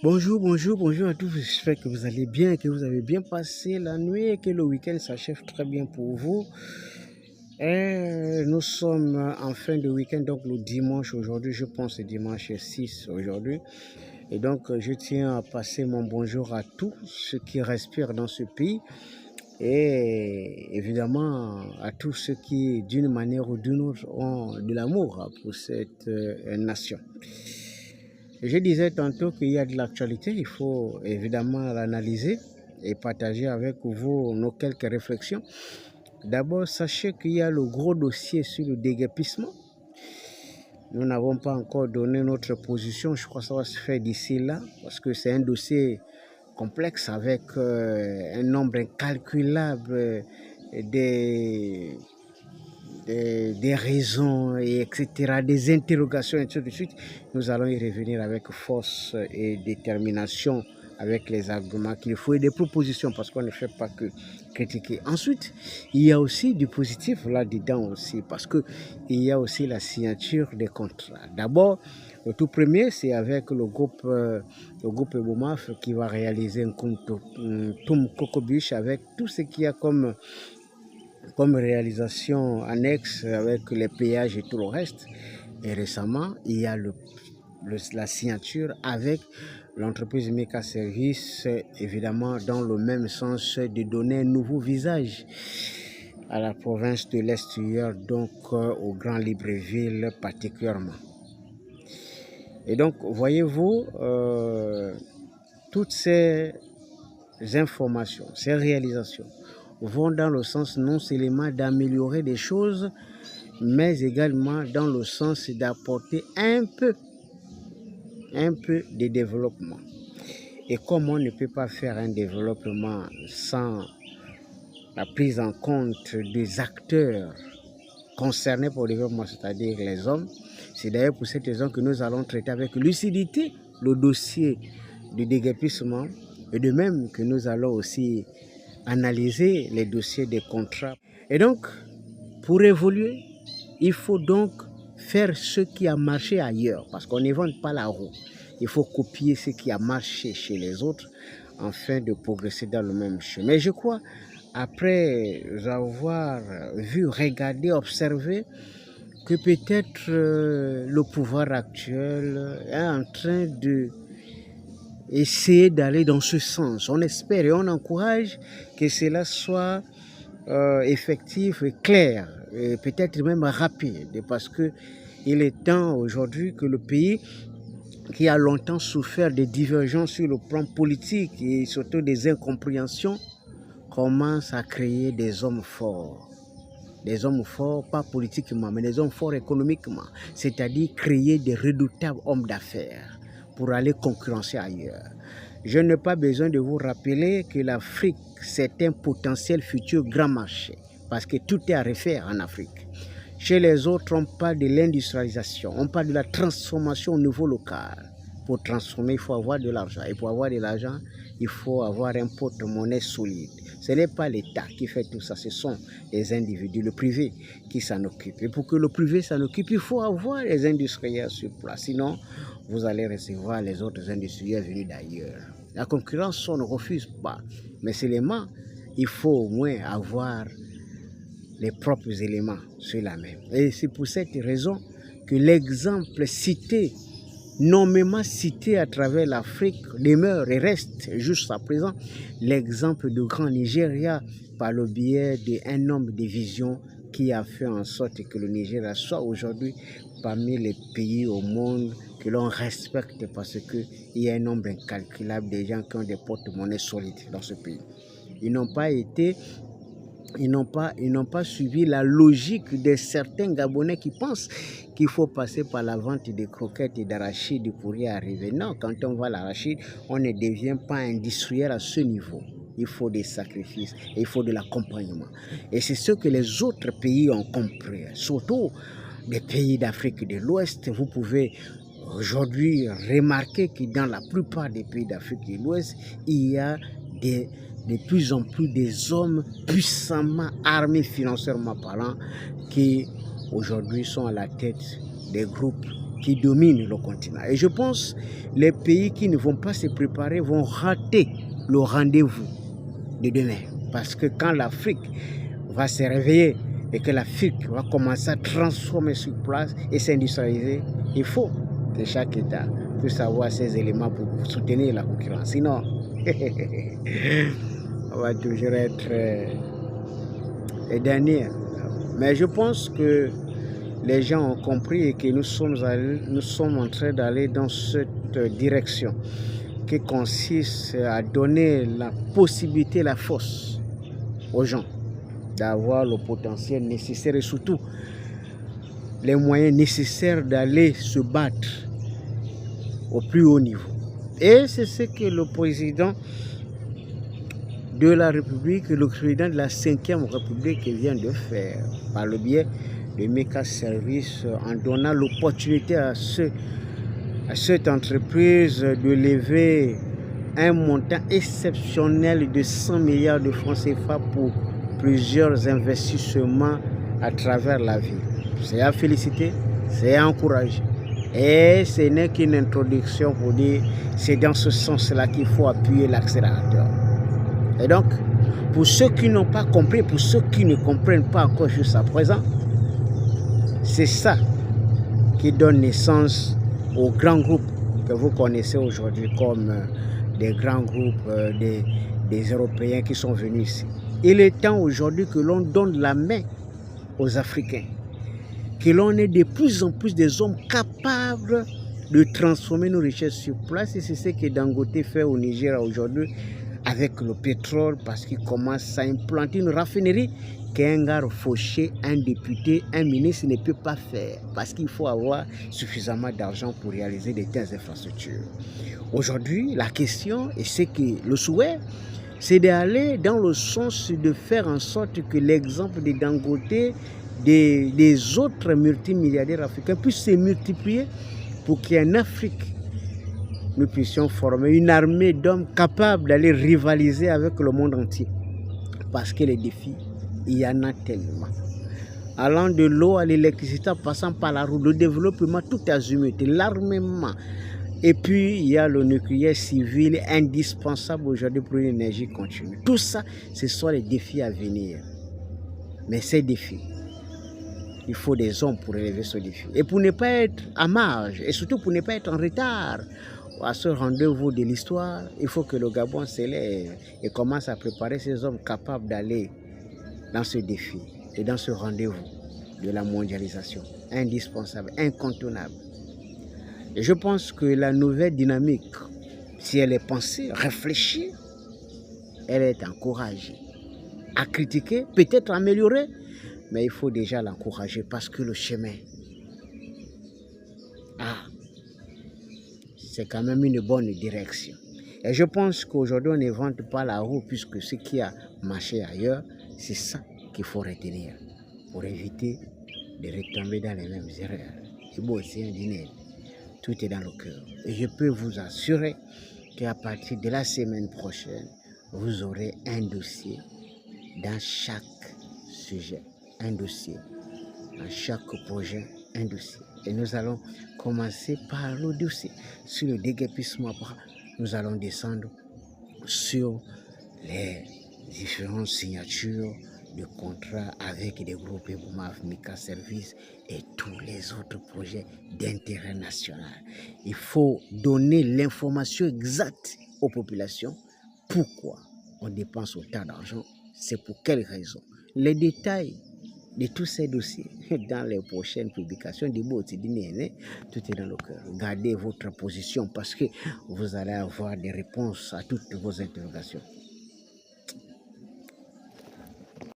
Bonjour à tous. J'espère que vous allez bien, que vous avez bien passé la nuit et que le week-end s'achève très bien pour vous. Et nous sommes en fin de week-end, donc le dimanche aujourd'hui, je pense que c'est dimanche 6 aujourd'hui. Et donc, je tiens à passer mon bonjour à tous ceux qui respirent dans ce pays et évidemment à tous ceux qui, d'une manière ou d'une autre, ont de l'amour pour cette nation. Je disais tantôt qu'il y a de l'actualité, il faut évidemment l'analyser et partager avec vous nos quelques réflexions. D'abord, sachez qu'il y a le gros dossier sur le déguerpissement. Nous n'avons pas encore donné notre position, je crois que ça va se faire d'ici là, parce que c'est un dossier complexe avec un nombre incalculable des raisons, et etc., des interrogations, et ainsi de suite. Nous allons y revenir avec force et détermination, avec les arguments qu'il faut et des propositions, parce qu'on ne fait pas que critiquer. Ensuite, il y a aussi du positif là-dedans aussi, parce qu'il y a aussi la signature des contrats. D'abord, le tout premier, c'est avec le groupe Ebomaf qui va réaliser un Tum Kokobish avec tout ce qu'il y a comme réalisation annexe avec les péages et tout le reste. Et récemment, il y a la signature avec l'entreprise Meka Service, évidemment dans le même sens de donner un nouveau visage à la province de l'Est hier, donc au Grand Libreville particulièrement. Et donc, voyez-vous, toutes ces informations, ces réalisations vont dans le sens non seulement d'améliorer des choses, mais également dans le sens d'apporter un peu de développement. Et comme on ne peut pas faire un développement sans la prise en compte des acteurs concernés pour le développement, c'est-à-dire les hommes, c'est d'ailleurs pour cette raison que nous allons traiter avec lucidité le dossier du déguerpissement, et de même que nous allons aussi analyser les dossiers des contrats. Et donc, pour évoluer, il faut donc faire ce qui a marché ailleurs, parce qu'on n'invente pas la roue. Il faut copier ce qui a marché chez les autres afin de progresser dans le même chemin. Mais je crois, après avoir vu, regardé, observé, que peut-être le pouvoir actuel est en train de essayer d'aller dans ce sens. On espère et on encourage que cela soit effectif et clair, et peut-être même rapide, parce qu'il est temps aujourd'hui que le pays, qui a longtemps souffert des divergences sur le plan politique et surtout des incompréhensions, commence à créer des hommes forts. Des hommes forts, pas politiquement, mais des hommes forts économiquement, c'est-à-dire créer des redoutables hommes d'affaires pour aller concurrencer ailleurs. Je n'ai pas besoin de vous rappeler que l'Afrique, c'est un potentiel futur grand marché, parce que tout est à refaire en Afrique. Chez les autres, on parle de l'industrialisation, on parle de la transformation au niveau local. Pour transformer, il faut avoir de l'argent. Et pour avoir de l'argent, il faut avoir un porte-monnaie solide. Ce n'est pas l'État qui fait tout ça, ce sont les individus, le privé qui s'en occupe. Et pour que le privé s'en occupe, il faut avoir les industriels sur place. Sinon, vous allez recevoir les autres industriels venus d'ailleurs. La concurrence, on ne refuse pas. Mais seulement, il faut au moins avoir les propres éléments sur la main. Et c'est pour cette raison que l'exemple cité, nommément cité à travers l'Afrique, demeure et reste jusqu'à présent l'exemple du Grand Nigeria par le biais d'un homme de vision qui a fait en sorte que le Nigeria soit aujourd'hui parmi les pays au monde que l'on respecte parce qu'il y a un nombre incalculable de gens qui ont des porte-monnaies solides dans ce pays. Ils n'ont pas suivi la logique de certains Gabonais qui pensent qu'il faut passer par la vente des croquettes et d'arachide pour y arriver. Non, quand on voit l'arachide, on ne devient pas industriel à ce niveau. Il faut des sacrifices et il faut de l'accompagnement. Et c'est ce que les autres pays ont compris. Surtout les pays d'Afrique de l'Ouest, vous pouvez aujourd'hui remarquer que dans la plupart des pays d'Afrique de l'Ouest, il y a de plus en plus des hommes puissamment armés financièrement parlant qui aujourd'hui sont à la tête des groupes qui dominent le continent. Et je pense que les pays qui ne vont pas se préparer vont rater le rendez-vous de demain. Parce que quand l'Afrique va se réveiller et que l'Afrique va commencer à transformer sur place et s'industrialiser, il faut que chaque État puisse avoir ces éléments pour soutenir la concurrence. Sinon, on va toujours être les derniers. Mais je pense que les gens ont compris et que nous sommes en train d'aller dans cette direction qui consiste à donner la possibilité, la force aux gens d'avoir le potentiel nécessaire et surtout les moyens nécessaires d'aller se battre au plus haut niveau. Et c'est ce que le président de la République, le président de la 5e République vient de faire par le biais de Mika Service en donnant l'opportunité à cette entreprise de lever un montant exceptionnel de 100 milliards de francs CFA pour plusieurs investissements à travers la ville. C'est à féliciter, c'est à encourager. Et ce n'est qu'une introduction pour dire c'est dans ce sens-là qu'il faut appuyer l'accélérateur. Et donc, pour ceux qui n'ont pas compris, pour ceux qui ne comprennent pas encore jusqu'à présent, c'est ça qui donne naissance aux grands groupes que vous connaissez aujourd'hui comme des grands groupes des Européens qui sont venus ici. Il est temps aujourd'hui que l'on donne la main aux Africains, que l'on ait de plus en plus des hommes capables de transformer nos richesses sur place. Et c'est ce que Dangote fait au Nigeria aujourd'hui avec le pétrole, parce qu'il commence à implanter une raffinerie qu'un gars fauché, un député, un ministre ne peut pas faire, parce qu'il faut avoir suffisamment d'argent pour réaliser de telles infrastructures. Aujourd'hui, la question, et c'est que le souhait, c'est d'aller dans le sens de faire en sorte que l'exemple de Dangote, des autres multimilliardaires africains puissent se multiplier pour qu'en Afrique, nous puissions former une armée d'hommes capables d'aller rivaliser avec le monde entier. Parce que les défis, il y en a tellement. Allant de l'eau à l'électricité, passant par la route, le développement, tout azimut, l'armement. Et puis, il y a le nucléaire civil indispensable aujourd'hui pour une énergie continue. Tout ça, ce sont les défis à venir. Mais ces défis, il faut des hommes pour relever ce défi. Et pour ne pas être à marge, et surtout pour ne pas être en retard à ce rendez-vous de l'histoire, il faut que le Gabon s'élève et commence à préparer ces hommes capables d'aller dans ce défi et dans ce rendez-vous de la mondialisation. Indispensable, incontournable. Et je pense que la nouvelle dynamique, si elle est pensée, réfléchie, elle est encouragée. À critiquer, peut-être améliorer, mais il faut déjà l'encourager parce que le chemin, c'est quand même une bonne direction. Et je pense qu'aujourd'hui, on n'invente pas la roue puisque ce qui a marché ailleurs, c'est ça qu'il faut retenir pour éviter de retomber dans les mêmes erreurs. C'est beau, c'est un dîner. Tout est dans le cœur. Et je peux vous assurer qu'à partir de la semaine prochaine, vous aurez un dossier dans chaque sujet. Un dossier. Dans chaque projet, un dossier. Et nous allons commencer par le dossier. Sur le déguerpissement, nous allons descendre sur les différentes signatures de contrats avec des groupes EBOMAF, Mika Service et tous les autres projets d'intérêt national. Il faut donner l'information exacte aux populations. Pourquoi on dépense autant d'argent? C'est pour quelles raisons? Les détails de tous ces dossiers dans les prochaines publications du Botidine, tout est dans le cœur. Gardez votre position parce que vous allez avoir des réponses à toutes vos interrogations.